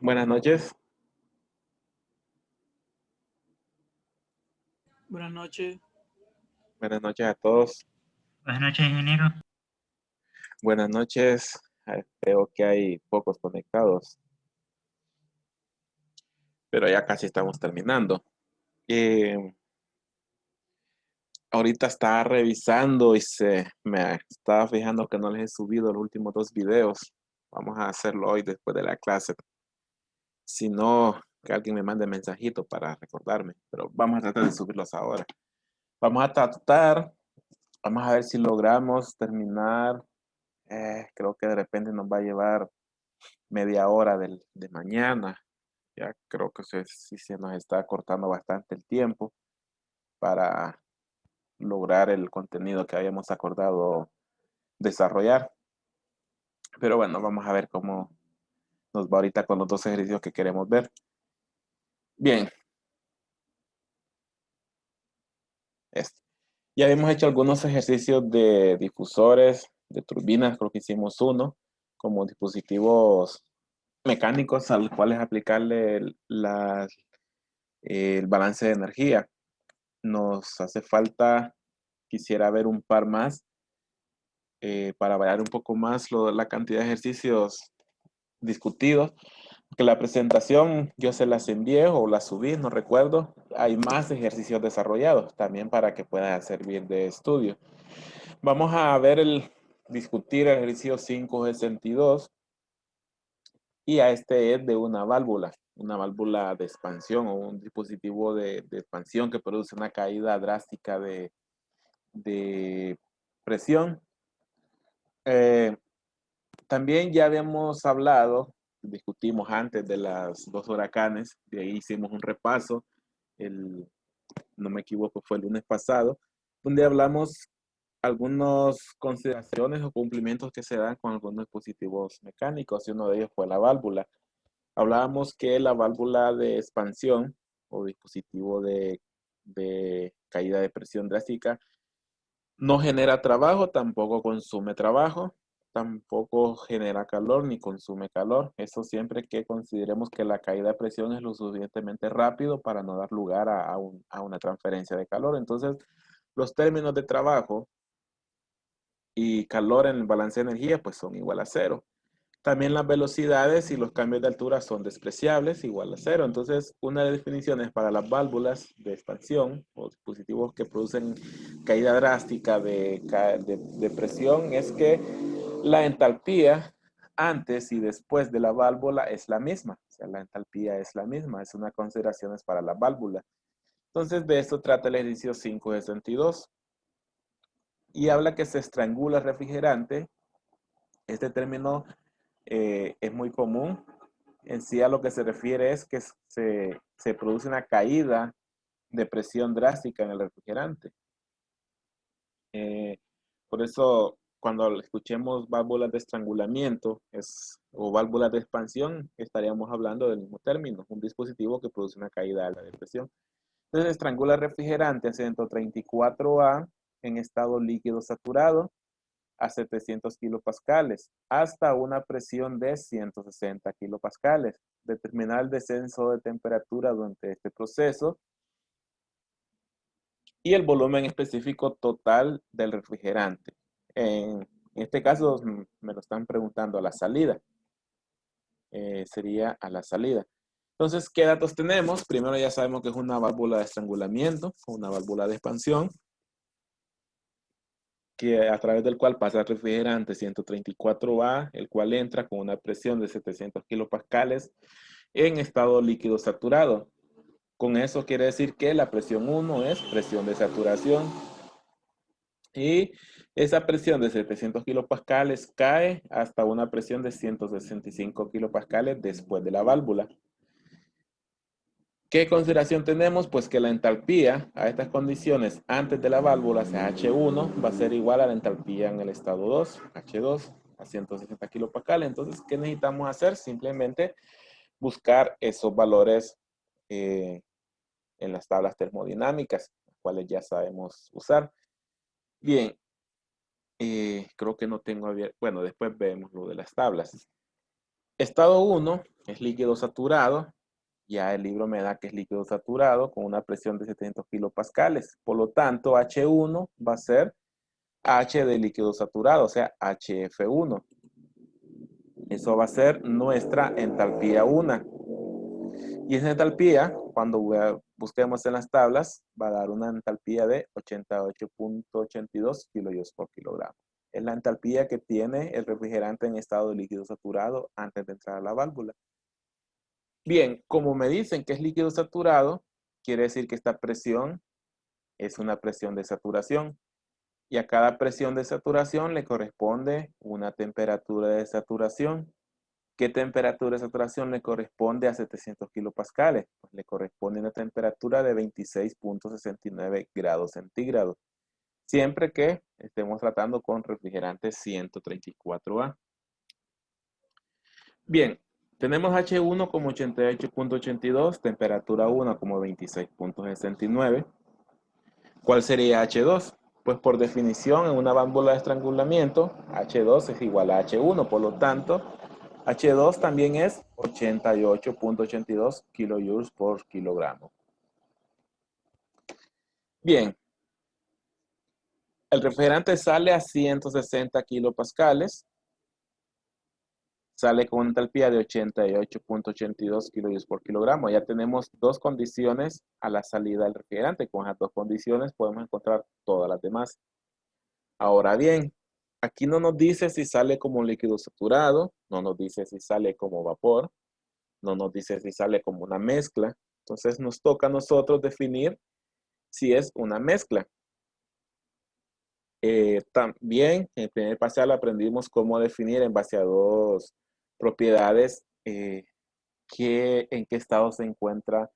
Buenas noches, Buenas noches. buenas noches a todos. Buenas noches, ingeniero. Buenas noches. Veo que hay pocos conectados, pero ya casi estamos terminando. Eh, Ahorita estaba revisando y me estaba fijando que no les he subido los últimos dos videos. Vamos a hacerlo hoy después de la clase. Si no, que alguien me mande mensajito para recordarme, pero vamos a tratar de subirlos ahora. Vamos a tratar, vamos a ver si logramos terminar. Creo que de repente nos va a llevar media hora de mañana. Ya creo que sí se nos está cortando bastante el tiempo para lograr el contenido que habíamos acordado desarrollar. Pero bueno, vamos a ver cómo nos va ahorita con los dos ejercicios que queremos ver. Bien, este. Ya habíamos hecho algunos ejercicios de difusores, de turbinas, creo que hicimos uno, como dispositivos mecánicos a los cuales aplicarle el balance de energía. Nos hace falta, quisiera ver un par más para variar un poco más la cantidad de ejercicios discutidos. Que la presentación yo se las envié o las subí, no recuerdo. Hay más ejercicios desarrollados también para que puedan servir de estudio. Vamos a ver discutir el ejercicio 562 y a este es de una válvula de expansión o un dispositivo de expansión que produce una caída drástica de presión. También ya habíamos hablado, discutimos antes de las dos huracanes, de ahí hicimos un repaso, no me equivoco, fue el lunes pasado, donde hablamos algunas consideraciones o cumplimientos que se dan con algunos dispositivos mecánicos, y uno de ellos fue la válvula. Hablábamos que la válvula de expansión o dispositivo de caída de presión drástica no genera trabajo, tampoco consume trabajo, tampoco genera calor ni consume calor. Eso siempre que consideremos que la caída de presión es lo suficientemente rápido para no dar lugar a una transferencia de calor. Entonces, los términos de trabajo y calor en el balance de energía pues son igual a cero. También las velocidades y los cambios de altura son despreciables, igual a cero. Entonces, una de las definiciones para las válvulas de expansión o dispositivos que producen caída drástica de presión es que la entalpía antes y después de la válvula es la misma. O sea, la entalpía es la misma. Es una consideración para la válvula. Entonces, de esto trata el ejercicio 562. Y habla que se estrangula el refrigerante. Este término es muy común. En sí a lo que se refiere es que se produce una caída de presión drástica en el refrigerante. Por eso cuando escuchemos válvulas de estrangulamiento o válvulas de expansión, estaríamos hablando del mismo término, un dispositivo que produce una caída alta de presión. Entonces estrangula el refrigerante a 134A en estado líquido saturado a 700 kilopascales hasta una presión de 160 kilopascales. Determinar el descenso de temperatura durante este proceso y el volumen específico total del refrigerante. En este caso me lo están preguntando a la salida. Sería a la salida. Entonces, ¿qué datos tenemos? Primero ya sabemos que es una válvula de estrangulamiento, una válvula de expansión, que a través del cual pasa el refrigerante 134A, el cual entra con una presión de 700 kilopascales en estado líquido saturado. Con eso quiere decir que la presión 1 es presión de saturación y esa presión de 700 kilopascales cae hasta una presión de 165 kilopascales después de la válvula. ¿Qué consideración tenemos? Pues que la entalpía a estas condiciones antes de la válvula, o sea, H1, va a ser igual a la entalpía en el estado 2, H2, a 160 kilopascales. Entonces, ¿qué necesitamos hacer? Simplemente buscar esos valores en las tablas termodinámicas, las cuales ya sabemos usar. Bien, , creo que no tengo abierto. Bueno, después vemos lo de las tablas. Bien, vamos a ver. Estado 1 es líquido saturado. Ya el libro me da que es líquido saturado con una presión de 700 kilopascales. Por lo tanto, H1 va a ser H de líquido saturado, o sea, HF1. Eso va a ser nuestra entalpía 1. Y esa entalpía, cuando busquemos en las tablas, va a dar una entalpía de 88.82 kilojoules por kilogramo. Es la entalpía que tiene el refrigerante en estado de líquido saturado antes de entrar a la válvula. Bien, como me dicen que es líquido saturado, quiere decir que esta presión es una presión de saturación. Y a cada presión de saturación le corresponde una temperatura de saturación. ¿Qué temperatura de saturación le corresponde a 700 kilopascales? Pues le corresponde una temperatura de 26.69 grados centígrados, siempre que estemos tratando con refrigerante 134A. Bien, tenemos H1 como 88.82, temperatura 1 como 26.69. ¿Cuál sería H2? Pues por definición, en una válvula de estrangulamiento, H2 es igual a H1, por lo tanto, H2 también es 88.82 kilojoules por kilogramo. Bien, el refrigerante sale a 160 kilopascales, sale con una entalpía de 88.82 kilojoules por kilogramo. Ya tenemos dos condiciones a la salida del refrigerante. Con esas dos condiciones podemos encontrar todas las demás. Ahora bien, aquí no nos dice si sale como un líquido saturado, no nos dice si sale como vapor, no nos dice si sale como una mezcla. Entonces nos toca a nosotros definir si es una mezcla. También en el primer parcial aprendimos cómo definir en base a dos propiedades en qué estado se encuentra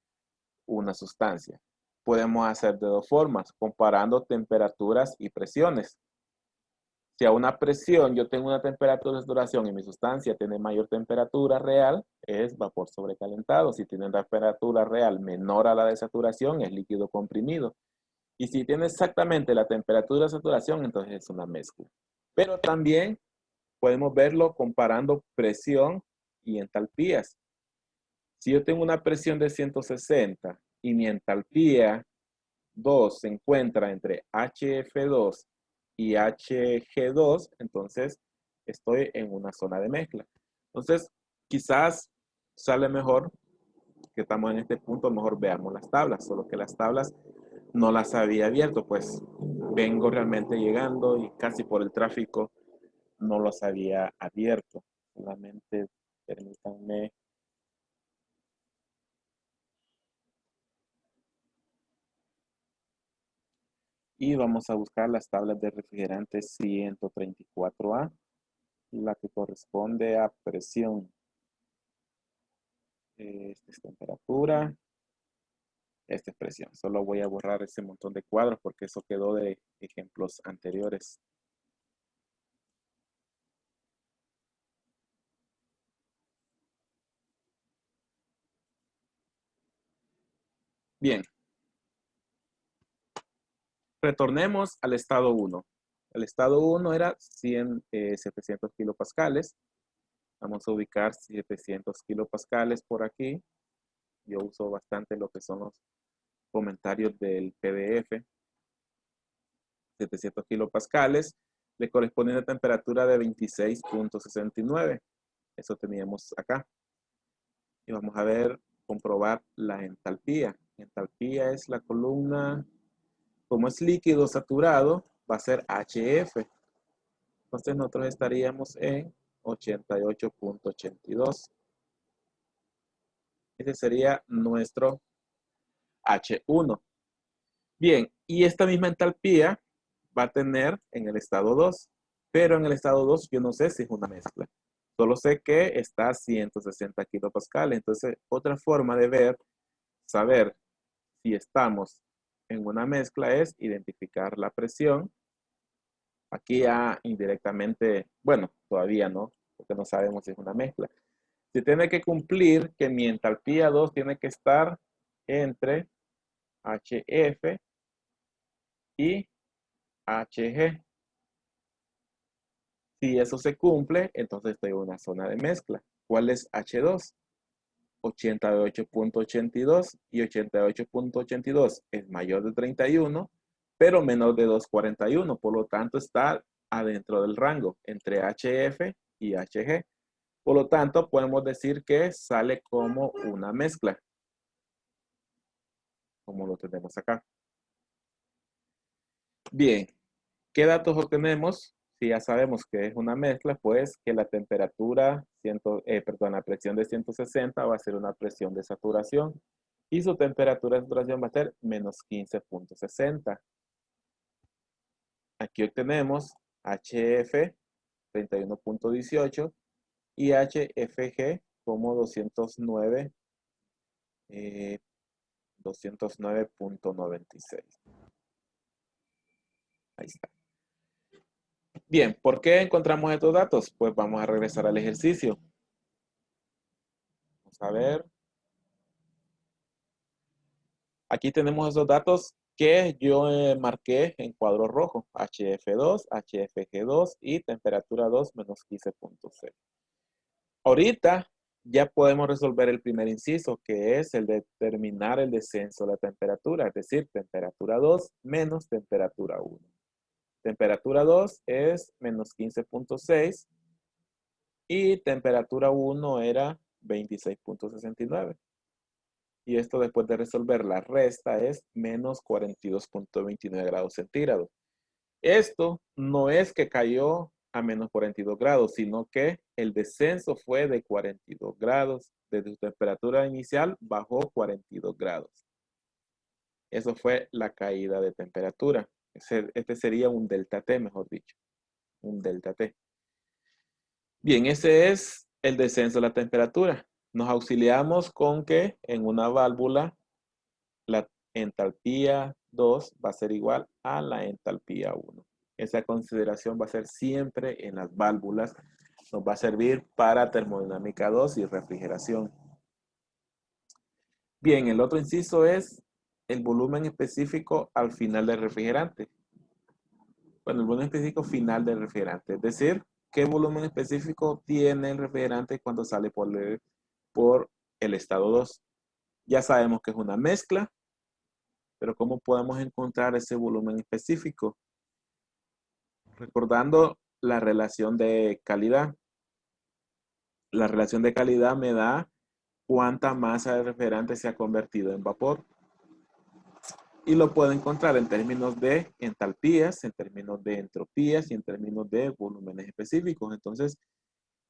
una sustancia. Podemos hacer de dos formas, comparando temperaturas y presiones. Si a una presión yo tengo una temperatura de saturación y mi sustancia tiene mayor temperatura real, es vapor sobrecalentado. Si tiene una temperatura real menor a la de saturación, es líquido comprimido. Y si tiene exactamente la temperatura de saturación, entonces es una mezcla. Pero también podemos verlo comparando presión y entalpías. Si yo tengo una presión de 160 y mi entalpía 2 se encuentra entre HF2 y HG2, entonces estoy en una zona de mezcla. Entonces, quizás sale mejor que estamos en este punto, mejor veamos las tablas, solo que las tablas no las había abierto, pues vengo realmente llegando y casi por el tráfico no las había abierto. Solamente permítanme. Y vamos a buscar las tablas de refrigerante 134A, la que corresponde a presión. Esta es temperatura, esta es presión. Solo voy a borrar ese montón de cuadros porque eso quedó de ejemplos anteriores. Bien, retornemos al estado 1. El estado 1 era 700 kilopascales. Vamos a ubicar 700 kilopascales por aquí. Yo uso bastante lo que son los comentarios del PDF. 700 kilopascales le corresponde una temperatura de 26.69. Eso teníamos acá. Y vamos a ver, comprobar la entalpía. Entalpía es la columna, como es líquido saturado, va a ser HF. Entonces nosotros estaríamos en 88.82. Ese sería nuestro H1. Bien, y esta misma entalpía va a tener en el estado 2, pero en el estado 2 yo no sé si es una mezcla. Solo sé que está a 160 kilopascales. Entonces, otra forma de ver, saber si estamos en una mezcla es identificar la presión. Aquí ya indirectamente, bueno, todavía no, porque no sabemos si es una mezcla. Se tiene que cumplir que mi entalpía 2 tiene que estar entre HF y HG. Si eso se cumple, entonces estoy en una zona de mezcla. ¿Cuál es H2? 88.82 y 88.82 es mayor de 31, pero menor de 241. Por lo tanto, está adentro del rango entre HF y HG. Por lo tanto, podemos decir que sale como una mezcla, como lo tenemos acá. Bien, ¿qué datos obtenemos? Si ya sabemos que es una mezcla, pues que la temperatura, la presión de 160 va a ser una presión de saturación y su temperatura de saturación va a ser menos 15.60. Aquí obtenemos HF 31.18 y HFG como 209.96. Ahí está. Bien, ¿por qué encontramos estos datos? Pues vamos a regresar al ejercicio. Vamos a ver. Aquí tenemos esos datos que yo marqué en cuadro rojo. HF2, HFG2 y temperatura 2 menos 15.6. Ahorita ya podemos resolver el primer inciso, que es el de determinar el descenso de la temperatura, es decir, temperatura 2 menos temperatura 1. Temperatura 2 es menos 15.6 y temperatura 1 era 26.69. Y esto después de resolver la resta es menos 42.29 grados centígrados. Esto no es que cayó a menos 42 grados, sino que el descenso fue de 42 grados. Desde su temperatura inicial bajó 42 grados. Eso fue la caída de temperatura. Este sería un delta T, mejor dicho. Un delta T. Bien, ese es el descenso de la temperatura. Nos auxiliamos con que en una válvula la entalpía 2 va a ser igual a la entalpía 1. Esa consideración va a ser siempre en las válvulas. Nos va a servir para termodinámica 2 y refrigeración. Bien, el otro inciso es el volumen específico al final del refrigerante. Bueno, el volumen específico final del refrigerante. Es decir, ¿qué volumen específico tiene el refrigerante cuando sale por el estado 2? Ya sabemos que es una mezcla, pero ¿cómo podemos encontrar ese volumen específico? Recordando la relación de calidad. La relación de calidad me da cuánta masa de refrigerante se ha convertido en vapor. Y lo puedo encontrar en términos de entalpías, en términos de entropías y en términos de volúmenes específicos. Entonces,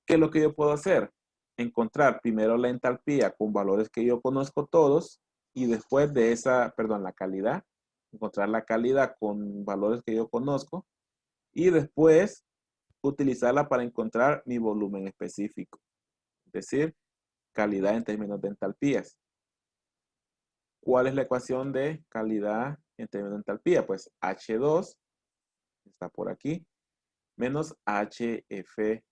¿qué es lo que yo puedo hacer? Encontrar primero la entalpía con valores que yo conozco todos y después de la calidad. Encontrar la calidad con valores que yo conozco y después utilizarla para encontrar mi volumen específico. Es decir, calidad en términos de entalpías. ¿Cuál es la ecuación de calidad en términos de entalpía? Pues H2 está por aquí, menos HF2,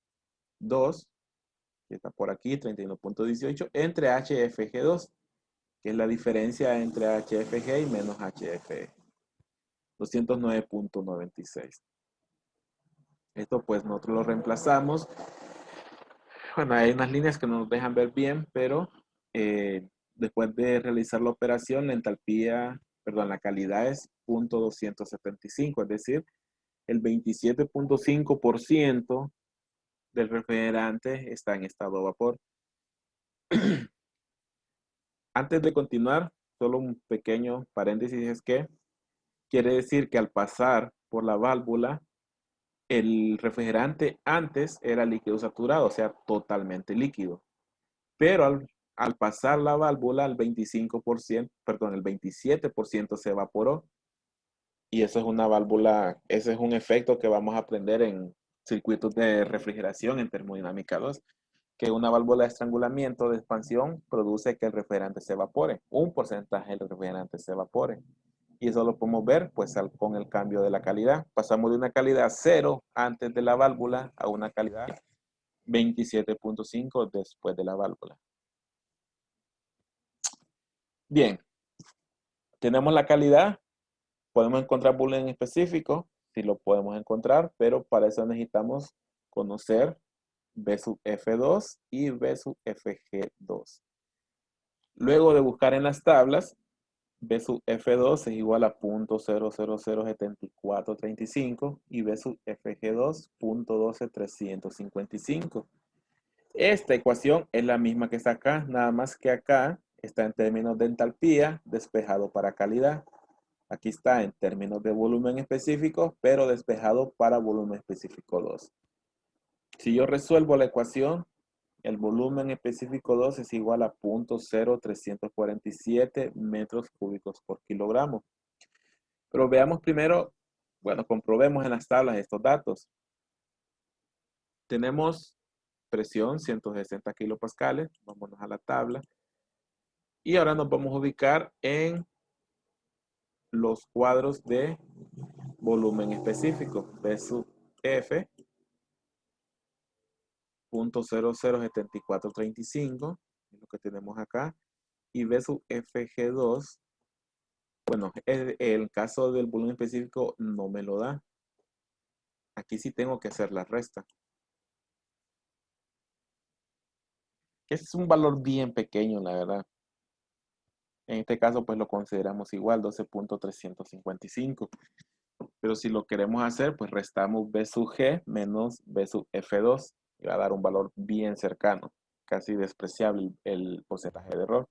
que está por aquí, 31.18, entre HFG2, que es la diferencia entre HFG y menos HFE, 209.96. Esto pues nosotros lo reemplazamos. Bueno, hay unas líneas que no nos dejan ver bien, pero después de realizar la operación, la calidad es 0.275, es decir, el 27.5% del refrigerante está en estado vapor. Antes de continuar, solo un pequeño paréntesis es que quiere decir que al pasar por la válvula, el refrigerante antes era líquido saturado, o sea, totalmente líquido. Pero al pasar la válvula, el 27% se evaporó. Y eso es una válvula, ese es un efecto que vamos a aprender en circuitos de refrigeración en termodinámica 2, que una válvula de estrangulamiento de expansión produce que el refrigerante se evapore, un porcentaje del refrigerante se evapore. Y eso lo podemos ver pues con el cambio de la calidad. Pasamos de una calidad 0 antes de la válvula a una calidad 27.5 después de la válvula. Bien, tenemos la calidad, podemos encontrar volumen específico, si lo podemos encontrar, pero para eso necesitamos conocer V sub F2 y V sub FG2. Luego de buscar en las tablas, V sub F2 es igual a 0.0007435 y V sub FG2 0.12355. Esta ecuación es la misma que está acá, nada más que acá está en términos de entalpía despejado para calidad. Aquí está en términos de volumen específico, pero despejado para volumen específico 2. Si yo resuelvo la ecuación, el volumen específico 2 es igual a 0.0347 metros cúbicos por kilogramo. Pero veamos primero, bueno, comprobemos en las tablas estos datos. Tenemos presión 160 kilopascales, vámonos a la tabla. Y ahora nos vamos a ubicar en los cuadros de volumen específico. V sub F, 0.007435, es lo que tenemos acá. Y V sub FG2, bueno, el caso del volumen específico no me lo da. Aquí sí tengo que hacer la resta. Es un valor bien pequeño, la verdad. En este caso, pues lo consideramos igual, 12.355. Pero si lo queremos hacer, pues restamos V sub G menos V sub F2. Y va a dar un valor bien cercano, casi despreciable el porcentaje de error.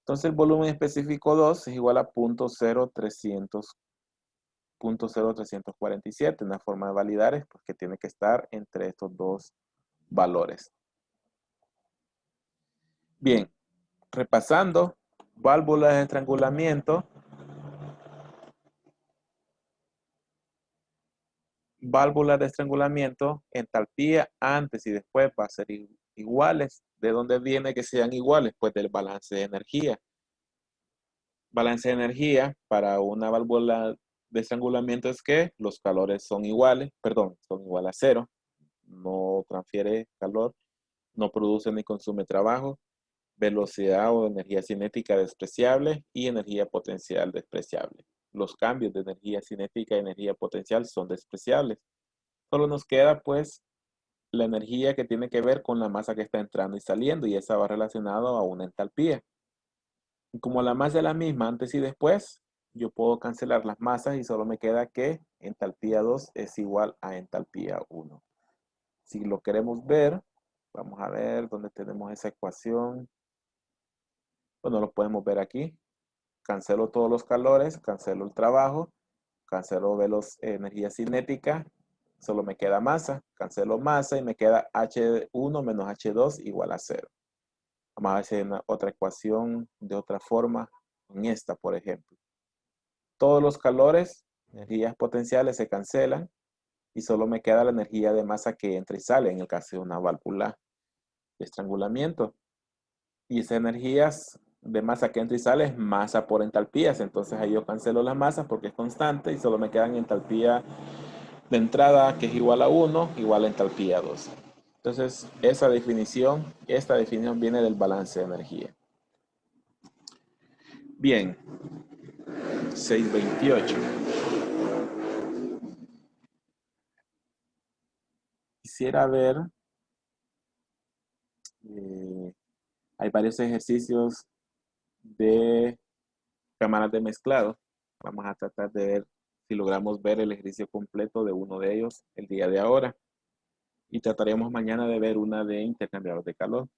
Entonces el volumen específico 2 es igual a 0.0347. Una forma de validar es porque tiene que estar entre estos dos valores. Bien, repasando, válvulas de estrangulamiento. Válvulas de estrangulamiento, entalpía antes y después va a ser iguales. ¿De dónde viene que sean iguales? Pues del balance de energía. Balance de energía para una válvula de estrangulamiento es que los calores son iguales, perdón, son igual a cero. No transfiere calor, no produce ni consume trabajo, velocidad o energía cinética despreciable y energía potencial despreciable. Los cambios de energía cinética y energía potencial son despreciables. Solo nos queda pues la energía que tiene que ver con la masa que está entrando y saliendo y esa va relacionado a una entalpía. Y como la masa es la misma antes y después, yo puedo cancelar las masas y solo me queda que entalpía 2 es igual a entalpía 1. Si lo queremos ver, vamos a ver dónde tenemos esa ecuación. Bueno, lo podemos ver aquí. Cancelo todos los calores, cancelo el trabajo, cancelo energía cinética, solo me queda masa, cancelo masa y me queda H1 menos H2 igual a 0. Vamos a ver si hay otra ecuación de otra forma, en esta por ejemplo. Todos los calores, energías potenciales se cancelan y solo me queda la energía de masa que entra y sale en el caso de una válvula de estrangulamiento. Y esas energías de masa que entra y sale es masa por entalpías. Entonces ahí yo cancelo las masas porque es constante y solo me quedan entalpía de entrada que es igual a 1, igual a entalpía 2. Entonces esta definición viene del balance de energía. Bien, 628. Quisiera ver, hay varios ejercicios de cámaras de mezclado. Vamos a tratar de ver si logramos ver el ejercicio completo de uno de ellos el día de ahora. Y trataremos mañana de ver una de intercambiador de calor.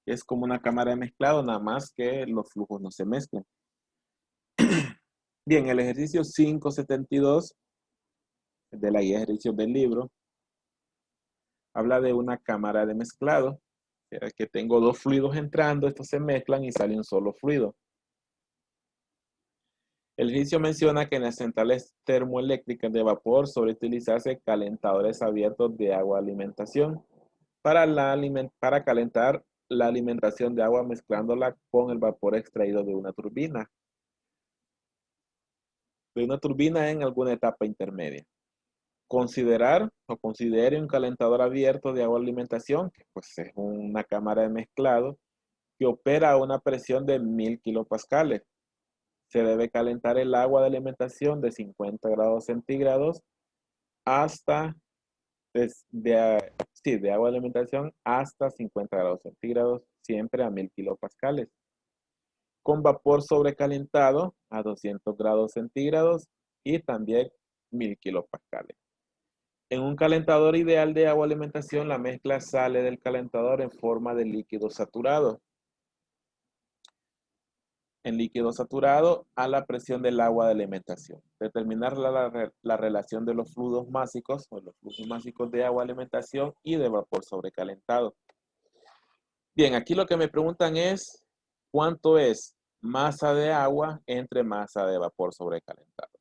Es como una cámara de mezclado, nada más que los flujos no se mezclan. Bien, el ejercicio 572 de la guía de ejercicios del libro habla de una cámara de mezclado, que tengo dos fluidos entrando, estos se mezclan y sale un solo fluido. El ejercicio menciona que en las centrales termoeléctricas de vapor suele utilizarse calentadores abiertos de agua de alimentación para calentar la alimentación de agua mezclándola con el vapor extraído de una turbina. En alguna etapa intermedia. Considere un calentador abierto de agua de alimentación, que pues es una cámara de mezclado que opera a una presión de 1000 kilopascales. Se debe calentar el agua de alimentación de 50 grados centígrados hasta sí, de agua de alimentación hasta 50 grados centígrados, siempre a 1000 kilopascales. Con vapor sobrecalentado a 200 grados centígrados y también 1000 kilopascales. En un calentador ideal de agua de alimentación, la mezcla sale del calentador en forma de líquido saturado. En líquido saturado a la presión del agua de alimentación. Determinar la relación de los fluidos másicos o los flujos másicos de agua de alimentación y de vapor sobrecalentado. Bien, aquí lo que me preguntan es cuánto es masa de agua entre masa de vapor sobrecalentado.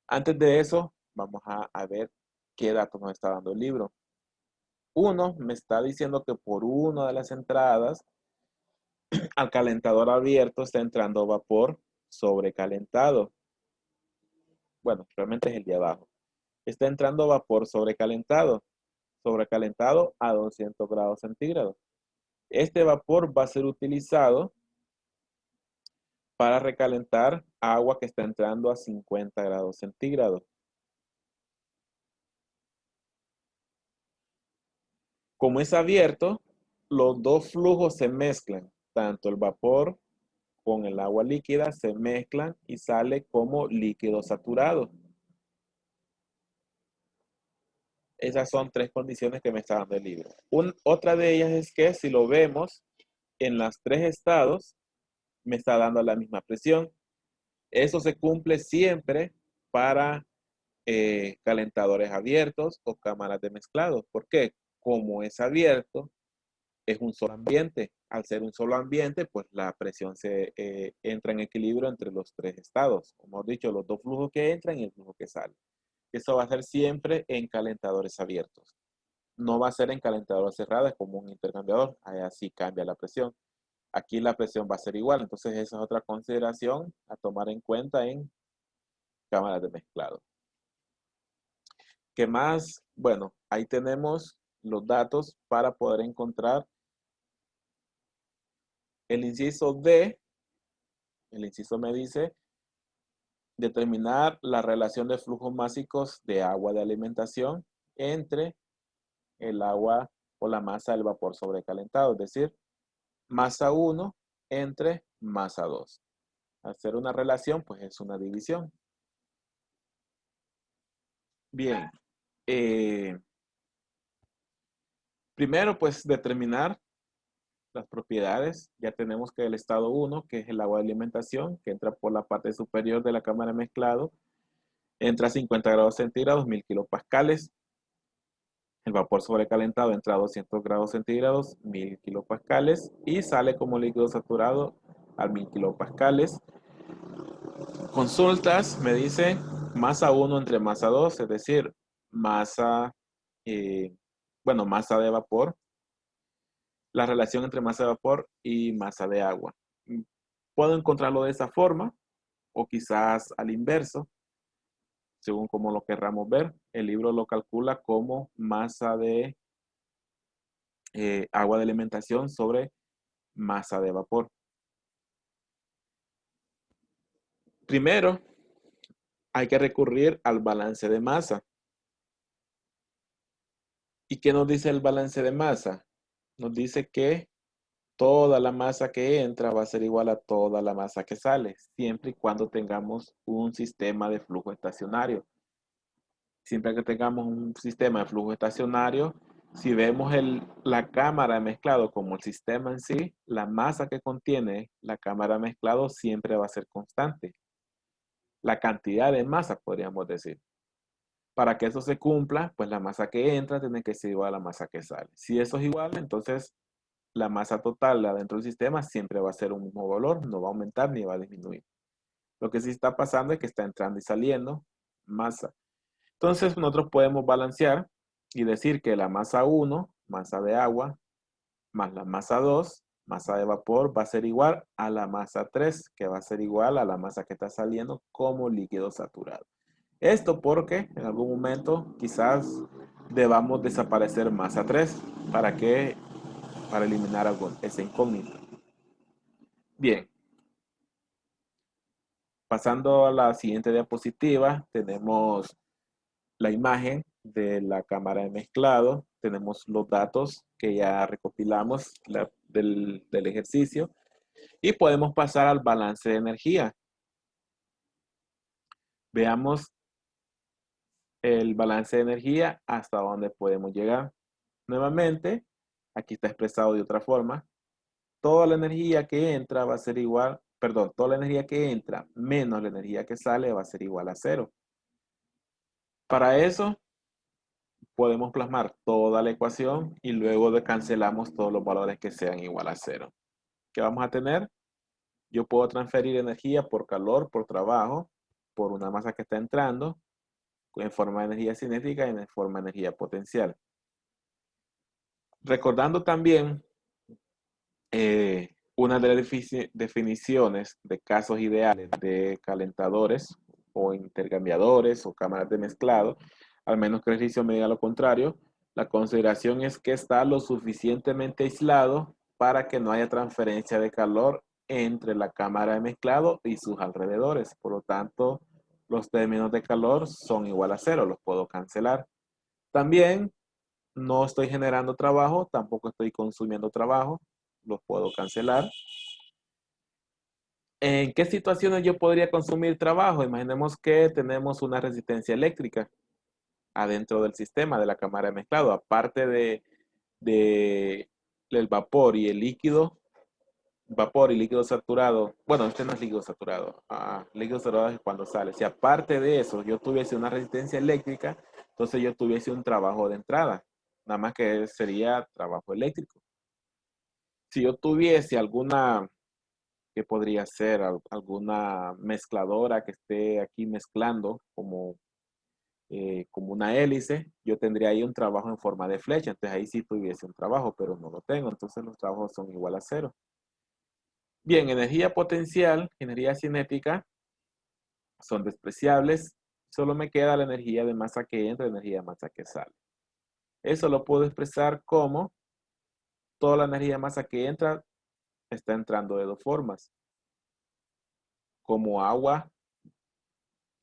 Antes de eso, vamos a ver qué datos nos está dando el libro. Uno, me está diciendo que por una de las entradas al calentador abierto está entrando vapor sobrecalentado. Bueno, realmente es el de abajo. Está entrando vapor sobrecalentado a 200 grados centígrados. Este vapor va a ser utilizado para recalentar agua que está entrando a 50 grados centígrados. Como es abierto, los dos flujos se mezclan, tanto el vapor con el agua líquida se mezclan y sale como líquido saturado. Esas son tres condiciones que me está dando el libro. Otra de ellas es que si lo vemos en los tres estados, me está dando la misma presión. Eso se cumple siempre para calentadores abiertos o cámaras de mezclado. ¿Por qué? Como es abierto, es un solo ambiente. Al ser un solo ambiente, pues la presión se entra en equilibrio entre los tres estados. Como hemos dicho, los dos flujos que entran y el flujo que sale. Eso va a ser siempre en calentadores abiertos. No va a ser en calentadores cerrados como un intercambiador. Ahí así cambia la presión. Aquí la presión va a ser igual. Entonces esa es otra consideración a tomar en cuenta en cámaras de mezclado. ¿Qué más? Bueno, ahí tenemos los datos para poder encontrar el inciso D. El inciso me dice determinar la relación de flujos másicos de agua de alimentación entre el agua o la masa del vapor sobrecalentado, es decir, masa 1 entre masa 2. Hacer una relación, pues es una división. Bien, primero pues determinar las propiedades. Ya tenemos que el estado 1, que es el agua de alimentación, que entra por la parte superior de la cámara de mezclado, entra a 50 grados centígrados, 1000 kilopascales. El vapor sobrecalentado entra a 200 grados centígrados, 1000 kilopascales, y sale como líquido saturado a 1000 kilopascales. Consultas, me dice masa 1 entre masa 2, es decir, masa, masa de vapor, la relación entre masa de vapor y masa de agua. Puedo encontrarlo de esa forma o quizás al inverso, según como lo querramos ver. El libro lo calcula como masa de agua de alimentación sobre masa de vapor. Primero, hay que recurrir al balance de masa. ¿Y qué nos dice el balance de masa? Nos dice que toda la masa que entra va a ser igual a toda la masa que sale, siempre y cuando tengamos un sistema de flujo estacionario. Siempre que tengamos un sistema de flujo estacionario, si vemos la cámara de mezclado como el sistema en sí, la masa que contiene la cámara de mezclado siempre va a ser constante. La cantidad de masa, podríamos decir. Para que eso se cumpla, pues la masa que entra tiene que ser igual a la masa que sale. Si eso es igual, entonces la masa total adentro del sistema siempre va a ser un mismo valor, no va a aumentar ni va a disminuir. Lo que sí está pasando es que está entrando y saliendo masa. Entonces nosotros podemos balancear y decir que la masa 1, masa de agua, más la masa 2, masa de vapor, va a ser igual a la masa 3, que va a ser igual a la masa que está saliendo como líquido saturado. Esto porque en algún momento quizás debamos desaparecer masa 3 para eliminar esa incógnita. Bien, pasando a la siguiente diapositiva, tenemos la imagen de la cámara de mezclado. tenemos los datos que ya recopilamos del ejercicio y podemos pasar al balance de energía. Veamos el balance de energía hasta dónde podemos llegar. Nuevamente, aquí está expresado de otra forma. Toda la energía que entra va a ser igual, perdón, toda la energía que entra menos la energía que sale va a ser igual a cero. Para eso, podemos plasmar toda la ecuación y luego cancelamos todos los valores que sean igual a cero. ¿Qué vamos a tener? Yo puedo transferir energía por calor, por trabajo, por una masa que está entrando, en forma de energía cinética y en forma de energía potencial. Recordando también una de las definiciones de casos ideales de calentadores o intercambiadores o cámaras de mezclado, al menos que el ejercicio me diga lo contrario, la consideración es que está lo suficientemente aislado para que no haya transferencia de calor entre la cámara de mezclado y sus alrededores. Por lo tanto, los términos de calor son igual a cero, los puedo cancelar. También no estoy generando trabajo, tampoco estoy consumiendo trabajo, los puedo cancelar. ¿En qué situaciones yo podría consumir trabajo? Imaginemos que tenemos una resistencia eléctrica adentro del sistema de la cámara de mezclado, aparte del vapor y el líquido, vapor y líquido saturado. Bueno, este no es líquido saturado. Líquido saturado es cuando sale. Si aparte de eso yo tuviese una resistencia eléctrica, entonces yo tuviese un trabajo de entrada. Nada más que sería trabajo eléctrico. Si yo tuviese alguna, que podría ser alguna mezcladora que esté aquí mezclando como una hélice, yo tendría ahí un trabajo en forma de flecha. Entonces ahí sí tuviese un trabajo, pero no lo tengo. Entonces los trabajos son igual a cero. Bien, energía potencial, energía cinética son despreciables. Solo me queda la energía de masa que entra y la energía de masa que sale. Eso lo puedo expresar como toda la energía de masa que entra está entrando de dos formas. Como agua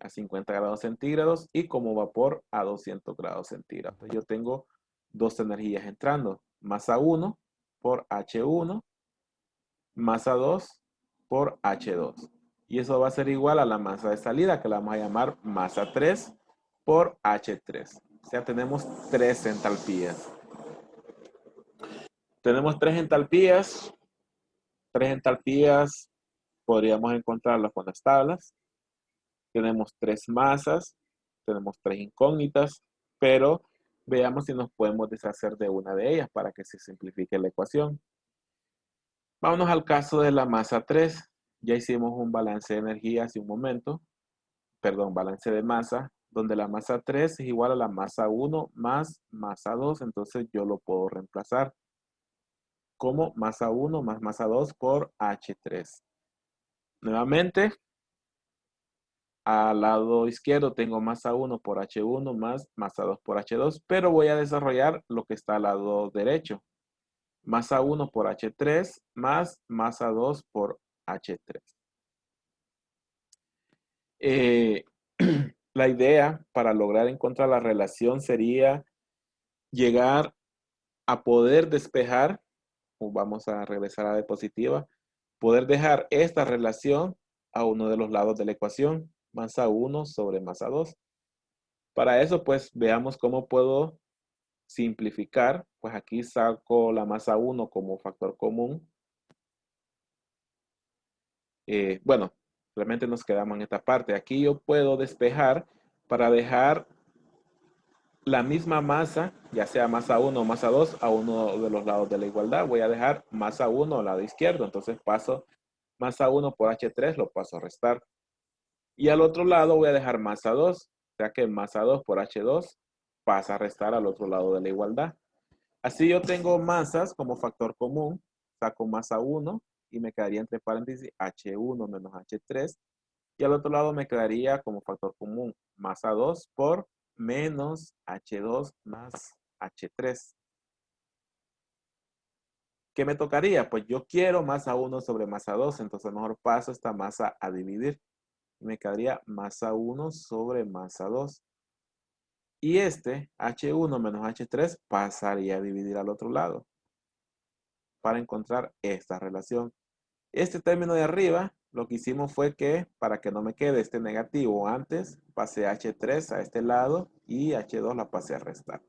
a 50 grados centígrados y como vapor a 200 grados centígrados. Entonces yo tengo dos energías entrando. Masa 1 por H1, masa 2 por H2. Y eso va a ser igual a la masa de salida, que la vamos a llamar masa 3 por H3. O sea, tenemos tres entalpías. Tenemos tres entalpías. Tres entalpías podríamos encontrarlas con las tablas. Tenemos tres masas, tenemos tres incógnitas, pero veamos si nos podemos deshacer de una de ellas para que se simplifique la ecuación. Vámonos al caso de la masa 3. Ya hicimos un balance de energía hace un momento, perdón, balance de masa, donde la masa 3 es igual a la masa 1 más masa 2, entonces yo lo puedo reemplazar como masa 1 más masa 2 por H3. Nuevamente, al lado izquierdo tengo masa 1 por H1 más masa 2 por H2, pero voy a desarrollar lo que está al lado derecho. Masa 1 por H3 más masa 2 por H3. La idea para lograr encontrar la relación sería llegar a poder despejar, o vamos a regresar a la diapositiva, poder dejar esta relación a uno de los lados de la ecuación, masa 1 sobre masa 2. Para eso, pues, veamos cómo puedo simplificar. Pues aquí saco la masa 1 como factor común. Bueno, realmente nos quedamos en esta parte. Aquí yo puedo despejar para dejar la misma masa, ya sea masa 1 o masa 2, a uno de los lados de la igualdad. Voy a dejar masa 1 al lado izquierdo. Entonces paso masa 1 por H3, lo paso a restar. Y al otro lado voy a dejar masa 2. O sea que masa 2 por H2 pasa a restar al otro lado de la igualdad. Así yo tengo masas como factor común. Saco masa 1 y me quedaría entre paréntesis H1 menos H3. Y al otro lado me quedaría como factor común masa 2 por menos H2 más H3. ¿Qué me tocaría? Pues yo quiero masa 1 sobre masa 2, entonces mejor paso esta masa a dividir. Me quedaría masa 1 sobre masa 2. Y este H1 menos H3 pasaría a dividir al otro lado para encontrar esta relación. Este término de arriba, lo que hicimos fue que, para que no me quede este negativo antes, pasé H3 a este lado y H2 la pasé a restar.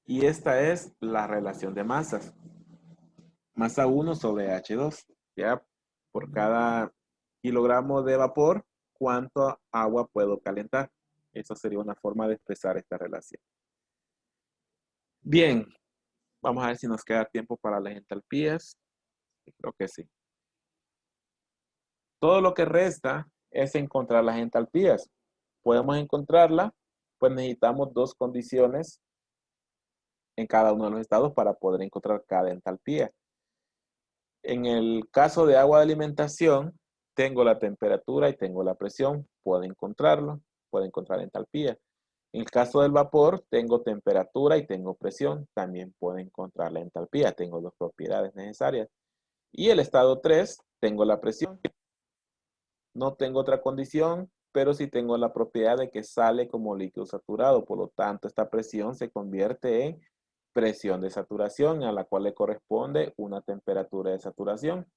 Y esta es la relación de masas. Masa 1 sobre H2. Ya por cada kilogramo de vapor, ¿cuánto agua puedo calentar? Eso sería una forma de expresar esta relación. Bien, vamos a ver si nos queda tiempo para las entalpías. Creo que sí. Todo lo que resta es encontrar las entalpías. Podemos encontrarla, pues necesitamos dos condiciones en cada uno de los estados para poder encontrar cada entalpía. En el caso de agua de alimentación, tengo la temperatura y tengo la presión. Puedo encontrarlo, puedo encontrar entalpía. En el caso del vapor, tengo temperatura y tengo presión. También puedo encontrar la entalpía. Tengo dos propiedades necesarias. Y el estado 3, tengo la presión. No tengo otra condición, pero sí tengo la propiedad de que sale como líquido saturado. Por lo tanto, esta presión se convierte en presión de saturación, a la cual le corresponde una temperatura de saturación.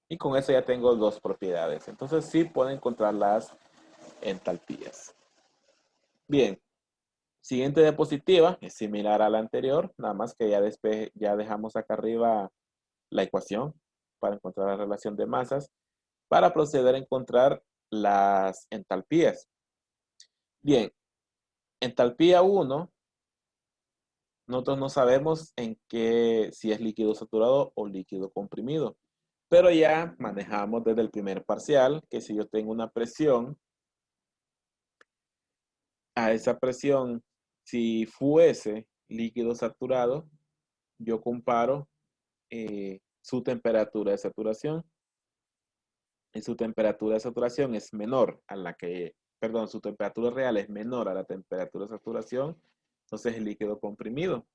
Y con eso ya tengo dos propiedades. Entonces sí puedo encontrar las entalpías. Bien, siguiente diapositiva es similar a la anterior, nada más que ya dejamos acá arriba la ecuación para encontrar la relación de masas, para proceder a encontrar las entalpías. Bien, entalpía 1, nosotros no sabemos si es líquido saturado o líquido comprimido, pero ya manejamos desde el primer parcial que si yo tengo una presión, a esa presión, si fuese líquido saturado, yo comparo su temperatura de saturación. Y su temperatura de saturación es menor a la que, perdón, su temperatura real es menor a la temperatura de saturación, entonces es líquido comprimido.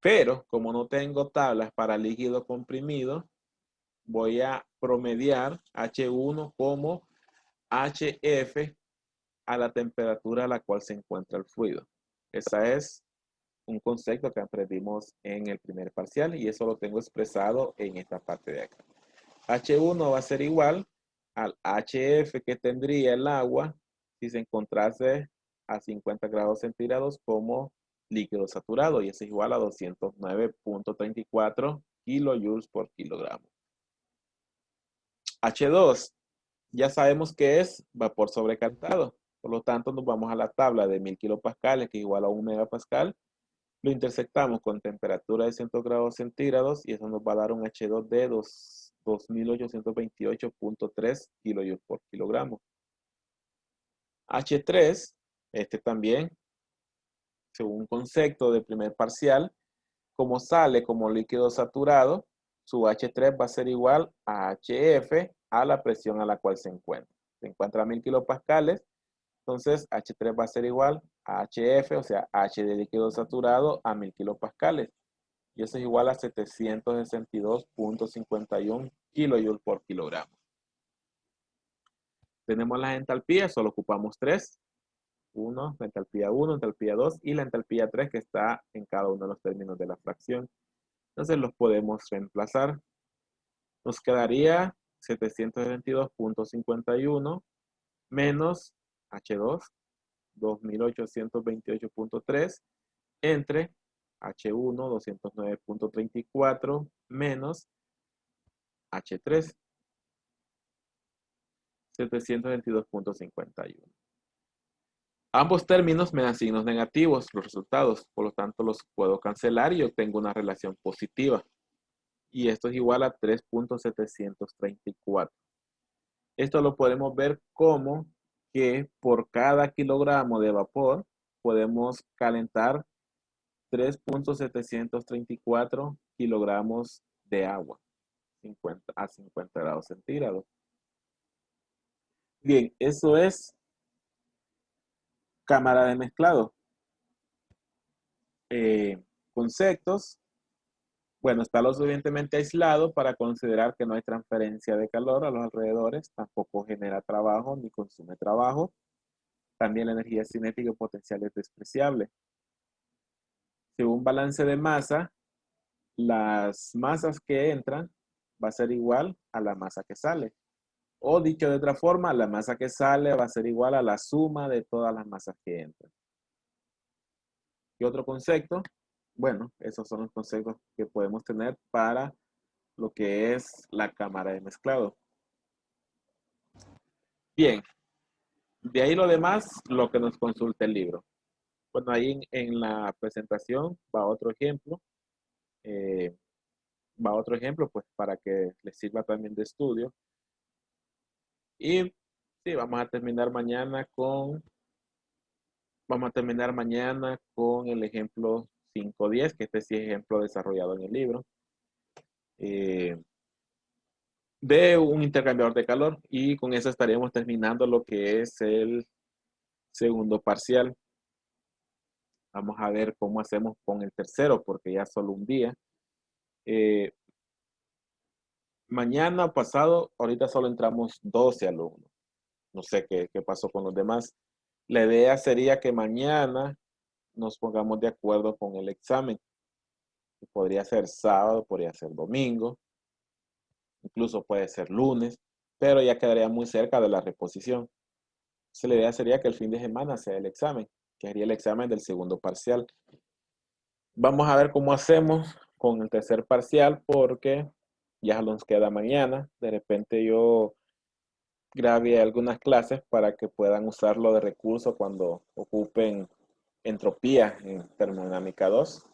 Pero como no tengo tablas para líquido comprimido, voy a promediar H1 como HF a la temperatura a la cual se encuentra el fluido. Ese es un concepto que aprendimos en el primer parcial y eso lo tengo expresado en esta parte de acá. H1 va a ser igual al HF que tendría el agua si se encontrase a 50 grados centígrados como líquido saturado y eso es igual a 209.34 kilojoules por kilogramo. H2, ya sabemos que es vapor sobrecalentado, por lo tanto nos vamos a la tabla de 1000 kilopascales que es igual a 1 megapascal, lo intersectamos con temperatura de 100 grados centígrados y eso nos va a dar un H2 de 2828.3 kilojoules por kilogramo. H3, este también, según un concepto de primer parcial, como sale como líquido saturado, su H3 va a ser igual a HF a la presión a la cual se encuentra. Se encuentra a 1000 kilopascales, entonces H3 va a ser igual a HF, o sea, H de líquido saturado a 1000 kilopascales. Y eso es igual a 762.51 kilojoules por kilogramo. Tenemos las entalpías, solo ocupamos tres. La entalpía 1, entalpía 2 y la entalpía 3 que está en cada uno de los términos de la fracción. Entonces los podemos reemplazar. Nos quedaría 722.51 menos H2, 2828.3 entre H1, 209.34 menos H3, 722.51. Ambos términos me dan signos negativos, los resultados, por lo tanto los puedo cancelar y obtengo una relación positiva. Y esto es igual a 3.734. Esto lo podemos ver como que por cada kilogramo de vapor podemos calentar 3.734 kilogramos de agua a 50 grados centígrados. Bien, eso es cámara de mezclado. Conceptos. Bueno, está lo suficientemente aislado para considerar que no hay transferencia de calor a los alrededores, tampoco genera trabajo ni consume trabajo. También la energía cinética y potencial es despreciable. Según balance de masa, las masas que entran va a ser igual a la masa que sale. O dicho de otra forma, la masa que sale va a ser igual a la suma de todas las masas que entran. ¿Qué otro concepto? Bueno, esos son los conceptos que podemos tener para lo que es la cámara de mezclado. Bien, de ahí lo demás, lo que nos consulta el libro. Bueno, ahí en la presentación va otro ejemplo. eh, Va otro ejemplo, pues para que les sirva también de estudio. Y sí, vamos a terminar mañana con el ejemplo 5.10, que este sí es ejemplo desarrollado en el libro. Eh, de un intercambiador de calor y con eso estaríamos terminando lo que es el segundo parcial. Vamos a ver cómo hacemos con el tercero, porque ya solo un día. Eh, Mañana pasado, ahorita solo entramos 12 alumnos. No sé qué pasó con los demás. La idea sería que mañana nos pongamos de acuerdo con el examen. Podría ser sábado, podría ser domingo, incluso puede ser lunes, pero ya quedaría muy cerca de la reposición. Entonces, la idea sería que el fin de semana sea el examen, que sería el examen del segundo parcial. Vamos a ver cómo hacemos con el tercer parcial porque ya nos queda mañana. De repente yo grabé algunas clases para que puedan usarlo de recurso cuando ocupen entropía en termodinámica 2.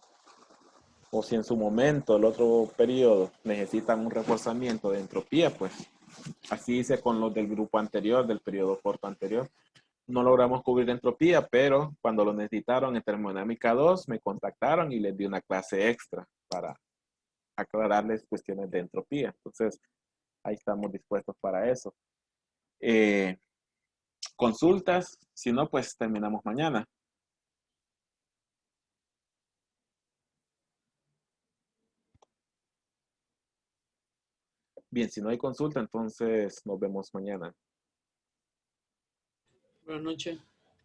O si en su momento, el otro periodo, necesitan un reforzamiento de entropía, pues así hice con los del grupo anterior, del periodo corto anterior. No logramos cubrir entropía, pero cuando lo necesitaron en termodinámica 2, me contactaron y les di una clase extra para aclararles cuestiones de entropía. Entonces, ahí estamos dispuestos para eso. Eh, Consultas, si no, pues terminamos mañana. Bien, si no hay consulta, entonces nos vemos mañana. Buenas noches.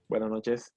Buenas noches.